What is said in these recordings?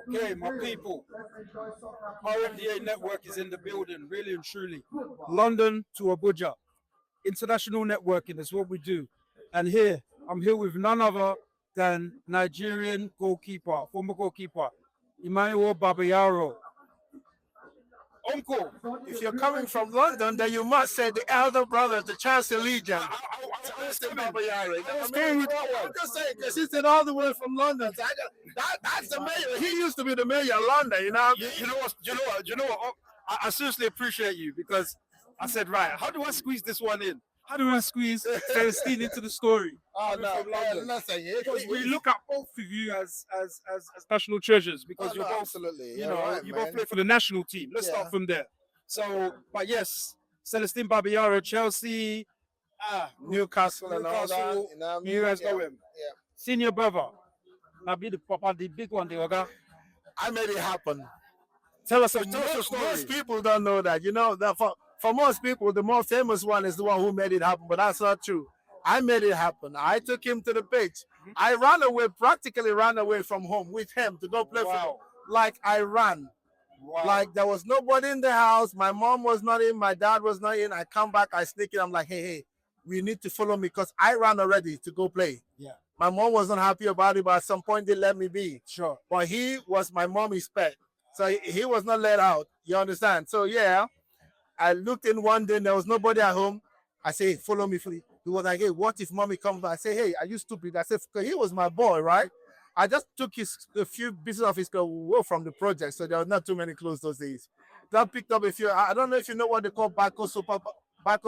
Okay, my people, RMDA Network is in the building, really and truly. London to Abuja. International networking is what we do. And here, I'm here with none other than Nigerian goalkeeper, former goalkeeper, Emmanuel Babayaro. Uncle, If you're coming from London, then you must say the elder brother, the Chelsea Legion. Mr. Babayaro. I'm just saying, because he said all the way from London. So that's the mayor. He used to be the mayor of London, you know? you know what? I seriously appreciate you because I said, right, how do I squeeze this one in? How do I squeeze Celestine into the story? Oh, no, From London. nothing. Because we look at both of you as national treasures because you're both, absolutely. you know, you both play for the national team. Let's start from there. So, but yes, Celestine Babayaro, Chelsea, Newcastle and all that. Newcastle, You know what I mean? you guys Yeah. go in. Senior brother, now be the papa, the big one, the Oga. I made it happen. Tell us a Most story. people don't know that. You know, that for most people, the more famous one is the one who made it happen, but that's not true. I made it happen. I took him to the pitch. I practically ran away from home with him to go play football. Like I ran. Wow. Like there was nobody in the house. My mom was not in. My dad was not in. I come back. I sneak in. I'm like, hey, we need to follow me because I ran already to go play. Yeah. My mom was not happy about it, but at some point they let me be. Sure. But he was my mommy's pet. So he was not let out. You understand? So yeah, I looked in one day and there was nobody at home. I say, follow me, please. He was like, hey, what if mommy comes back? I say, hey, are you stupid? I said, because he was my boy, right? I just took a few pieces of his clothes from the project, so there were not too many clothes those days. That picked up a few. I don't know if you know what they call Baco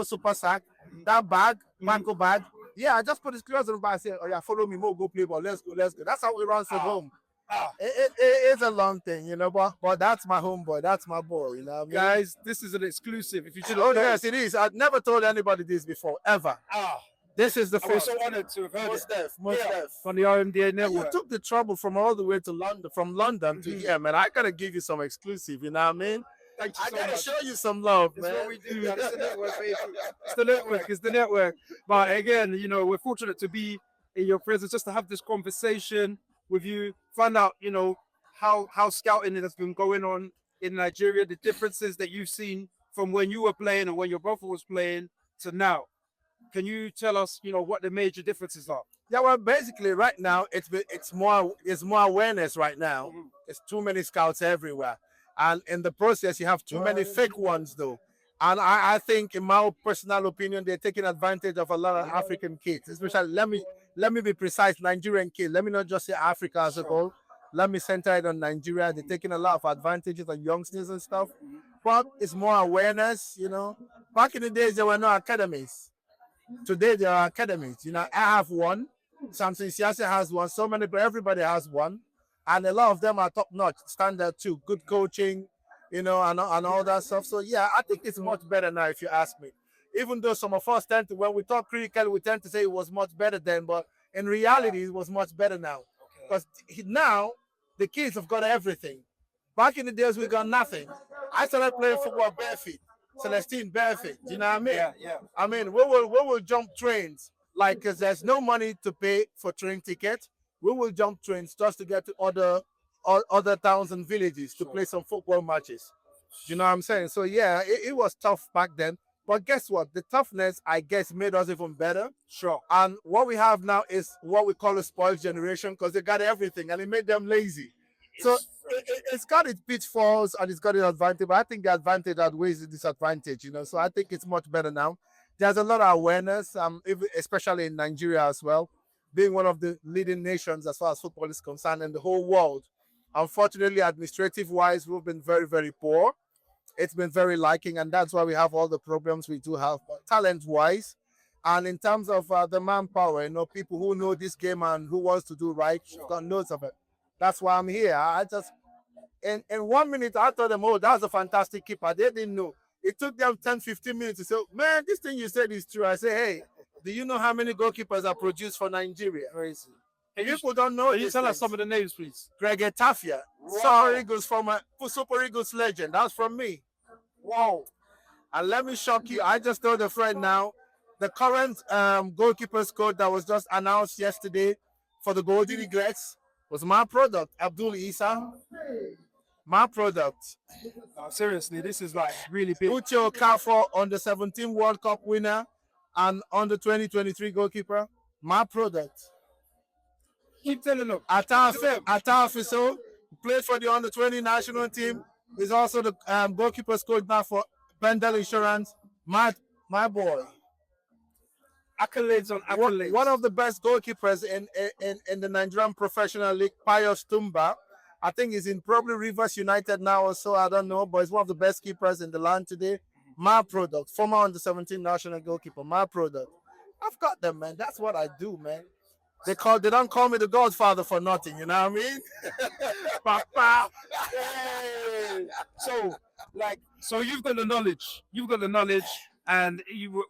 Super Sack. That bag, Banco bag. Yeah, I just put his clothes on the bag. I said, oh yeah, follow me, more go play ball. Let's go. That's how we run from home. It's a long thing, you know, but that's my homeboy. That's my boy, you know what I mean? Guys, this is an exclusive. If you should, Oh yes, it is. I've never told anybody this before, ever. This is the I was first. so honored to have heard Most it def, most def. from the RMDA And you network. took the trouble from all the way to London, from London to here, man. I gotta give you some exclusive, you know what I mean? Thank you I so gotta much. show you some love, It's man. what we do, man. It's the network, baby. It's the network. It's the network. But again, you know, we're fortunate to be in your presence just to have this conversation with you, find out, you know, how scouting has been going on in Nigeria, the differences that you've seen from when you were playing and when your brother was playing to now. Can you tell us, you know, what the major differences are? Yeah, well, basically, right now it's more awareness. Right now, it's too many scouts everywhere, and in the process, you have too many fake ones, though. And I think, in my personal opinion, they're taking advantage of a lot of African kids, especially. Let me be precise, Nigerian kids. Let me not just say Africa as a whole. Let me center it on Nigeria. They're taking a lot of advantages on youngsters and stuff, but it's more awareness. You know, back in the days there were no academies. Today there are academies. You know, I have one. Samson Siase has one. So many, but everybody has one, and a lot of them are top notch, standard too. Good coaching, you know, and all that stuff. So yeah, I think it's much better now, if you ask me. Even though some of us tend to, when we talk cricket, we tend to say it was much better then, but in reality, it was much better now. Because now the kids have got everything. Back in the days, we got nothing. I started playing football barefoot. Celestine barefoot. You know what I mean? Yeah. I mean, we will jump trains. Like, because there's no money to pay for train tickets. We will jump trains just to get to other towns and villages to play some football matches. You know what I'm saying? So yeah, it was tough back then. But guess what? The toughness, I guess, made us even better. Sure. And what we have now is what we call a spoiled generation, because they got everything and it made them lazy. So it's got its pitfalls and it's got its advantage, but I think the advantage outweighs the disadvantage, you know. So I think it's much better now. There's a lot of awareness, especially in Nigeria as well, being one of the leading nations as far as football is concerned in the whole world. Unfortunately, administrative-wise, we've been very, very poor. It's been very lacking, and that's why we have all the problems we do have. But talent-wise, and in terms of the manpower, you know, people who know this game and who wants to do right, we've got loads of it. That's why I'm here. I just, in 1 minute, I told them, oh, that's a fantastic keeper. They didn't know. It took them 10, 15 minutes to say, man, this thing you said is true. I say, hey, do you know how many goalkeepers are produced for Nigeria? Crazy. People don't know. Can you tell us some of the names, please? Greg Etafia, Super Eagles Super Eagles legend. That's from me. Wow. And let me shock you. I just told a friend now, the current goalkeepers code that was just announced yesterday for the Golden Eagles Was my product, Abdul Isa. My product. Seriously, this is like really big. Uche Okafor, under 17 World Cup winner and under 2023 goalkeeper. My product. Keep telling them. Atafiso played for the under 20 national team. He's also the goalkeeper's coach now for Bendel Insurance. My boy. Accolades on accolades. One of the best goalkeepers in the Nigerian Professional League, Pius Tumba. I think he's in probably Rivers United now or so. I don't know, but he's one of the best keepers in the land today. My product, former under 17 national goalkeeper. My product. I've got them, man. That's what I do, man. They don't call me the Godfather for nothing. You know what I mean? Hey. So you've got the knowledge. You've got the knowledge, and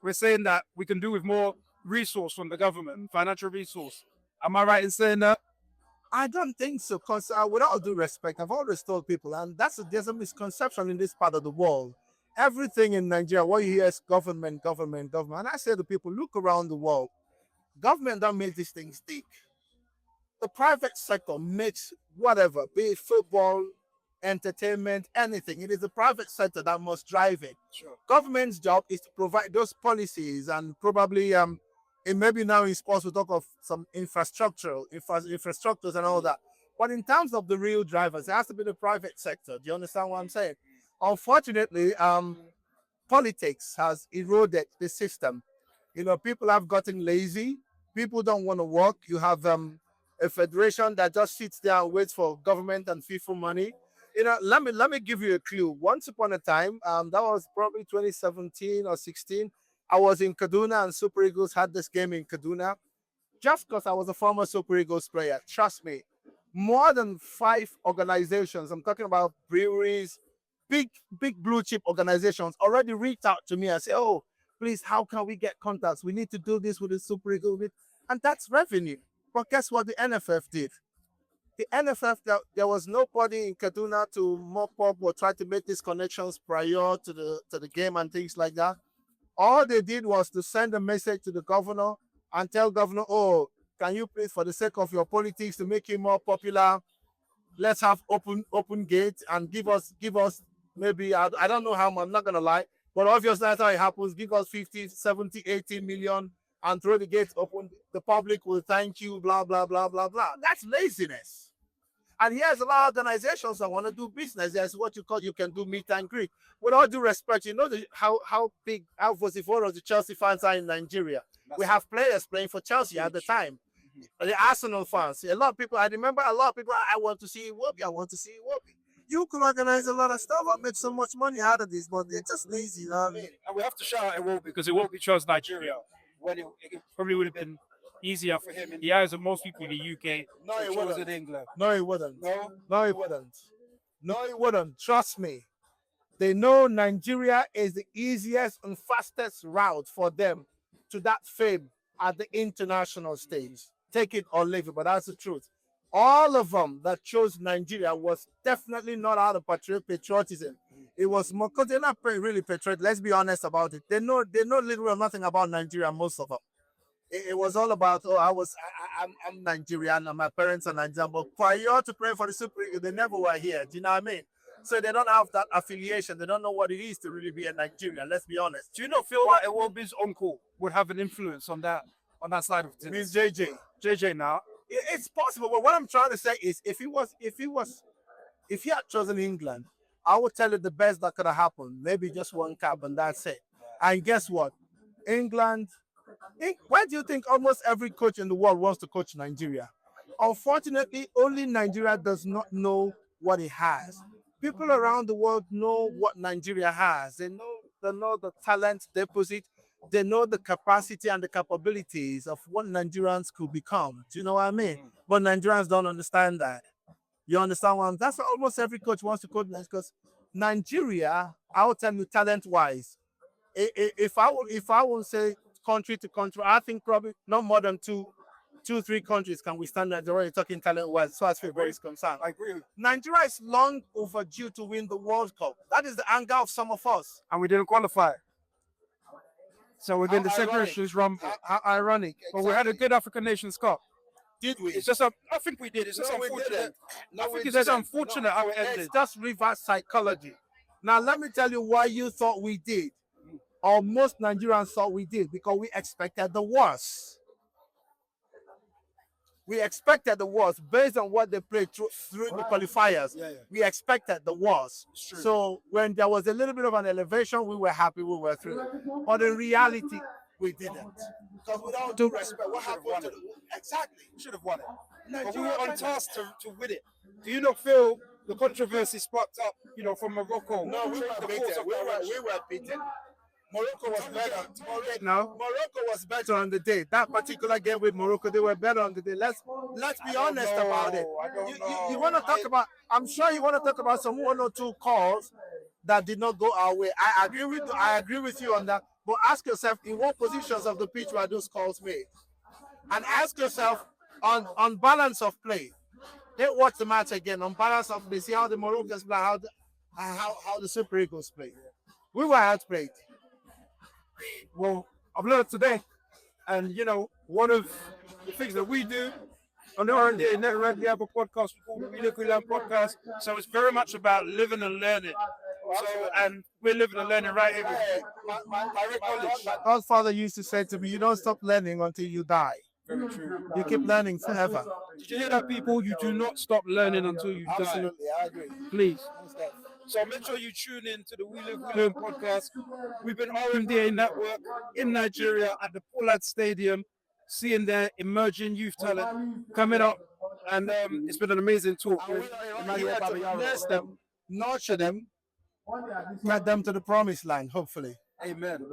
we're saying that we can do with more resource from the government, financial resource. Am I right in saying that? I don't think so, because with all due respect, I've always told people, and there's a misconception in this part of the world. Everything in Nigeria, what you hear is government, government, government. And I say to people, look around the world. Government don't make these things stick. The private sector makes whatever, be it football, entertainment, anything. It is the private sector that must drive it. Sure. Government's job is to provide those policies, and probably it maybe now in sports we talk of some infrastructures and all that. But in terms of the real drivers, it has to be the private sector. Do you understand what I'm saying? Unfortunately, politics has eroded the system. You know, people have gotten lazy. People don't want to work. You have a federation that just sits there and waits for government and FIFA money. You know, let me give you a clue. Once upon a time, that was probably 2017 or 16. I was in Kaduna and Super Eagles had this game in Kaduna. Just because I was a former Super Eagles player, trust me, more than 5 organizations, I'm talking about breweries, big blue chip organizations, already reached out to me and say, oh, please, how can we get contacts? We need to do this with the Super Eagles. And that's revenue. But guess what the NFF did? The NFF, there was nobody in Kaduna to mop up or try to make these connections prior to the game and things like that. All they did was to send a message to the governor and tell governor, oh, can you please, for the sake of your politics, to make you more popular, let's have open gates and give us maybe, I don't know how much, I'm not going to lie, but obviously that's how it happens. Give us 50, 70, 80 million and throw the gates open. The public will thank you, blah, blah, blah, blah, blah. That's laziness. And here's a lot of organizations that want to do business. There's what you can do meet and greet. With all due respect, you know how vociferous the Chelsea fans are in Nigeria. We have players playing for Chelsea at the time. The Arsenal fans. A lot of people, I remember a lot of people, I want to see Iwobi, I want to see Iwobi. You could organize a lot of stuff and make so much money out of this, but they're just lazy, you know what I mean? And we have to shout out Iwobi because Iwobi chose Nigeria when it probably would have been easier for him in the eyes of most people in the UK. No, it wouldn't. In England. No, it wouldn't. No, it wouldn't. No, it wouldn't. Trust me. They know Nigeria is the easiest and fastest route for them to that fame at the international stage. Take it or leave it, but that's the truth. All of them that chose Nigeria was definitely not out of patriotism. It was more because they're not really patriotic. Let's be honest about it. They know literally nothing about Nigeria, most of them. It was all about, I'm Nigerian and my parents are Nigerian, but prior to praying for the Super League, they never were here. Do you know what I mean? So they don't have that affiliation. They don't know what it is to really be a Nigerian. Let's be honest. Do you not feel like Iwobi's uncle would have an influence on that side of things? Means JJ. JJ now. It's possible, but what I'm trying to say is, if he had chosen England, I would tell you the best that could have happened. Maybe just one cap and that's it. And guess what? England. Why do you think almost every coach in the world wants to coach Nigeria? Unfortunately, only Nigeria does not know what it has. People around the world know what Nigeria has. They know the talent deposit. They know the capacity and the capabilities of what Nigerians could become. Do you know what I mean? But Nigerians don't understand that. You understand what I'm saying? That's what almost every coach wants to coach because Nigeria, I will tell you talent-wise, if I would say country to country, I think probably not more than two, 3 countries can withstand Nigeria talking talent-wise, so as far as concerned. I agree. Nigeria is long overdue to win the World Cup. That is the anger of some of us. And we didn't qualify. So within the Second Nations rumble. How ironic. But we had a good African Nations Cup. Did we? It's just I think we did. It's just No, we unfortunate. didn't. No, I we think it's just didn't. unfortunate how it ended. It's just reverse psychology. Now, let me tell you why you thought we did, or most Nigerians thought we did, because we expected the worst. We expected the worst based on what they played through the qualifiers. Yeah. We expected the worst. It's true. So when there was a little bit of an elevation, we were happy we were through. But in reality, we didn't. Because with all due respect, what happened to exactly? We should have won it. But we Nigeria were on task to win it. Do you not feel the controversy sparked up, from Morocco? No, we were The beaten. course of direction? We were beaten. Morocco was better. No. Morocco was better on the day. That particular game with Morocco, they were better on the day. Let's be honest about it. I don't know. You want to talk about? I'm sure you want to talk about some 1 or 2 calls that did not go our way. I agree with you on that. But ask yourself, in what positions of the pitch were those calls made? And ask yourself on balance of play. Then watch the match again on balance of play. See how the Moroccans play, how the Super Eagles play. We were outplayed. Well, I've learned today, and one of the things that we do on the R&D Network, we have a podcast called the We Live, We Learn podcast. So it's very much about living and learning. And we're living and learning right here. My Godfather used to say to me, "You don't stop learning until you die. Very true. You keep learning forever." Did you hear that, people? You do not stop learning until you die. Absolutely, I agree. Please. So make sure you tune in to the We Live, We Learn podcast. We've been RMDA Network in Nigeria at the Pollard Stadium, seeing their emerging youth talent coming up. And it's been an amazing talk with Emmanuel Babayaro. Bless them, nurture them, get them to the promised land, hopefully. Amen.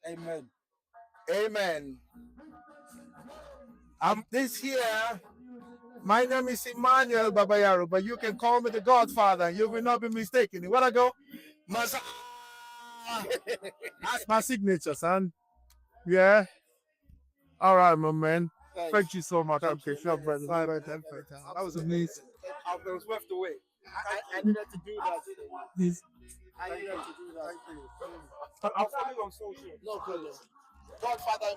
Amen. Amen. This here, my name is Emmanuel Babayaro, but you can call me the Godfather. You will not be mistaken. You want to go? Maza! That's my signature, son. Yeah. All right, my man. Thank you so much. Okay, sure, brother. That was amazing. It was worth the wait. I needed to do that. Yes. I needed to do that. Thank you. I'll follow you on social. No problem. Godfather.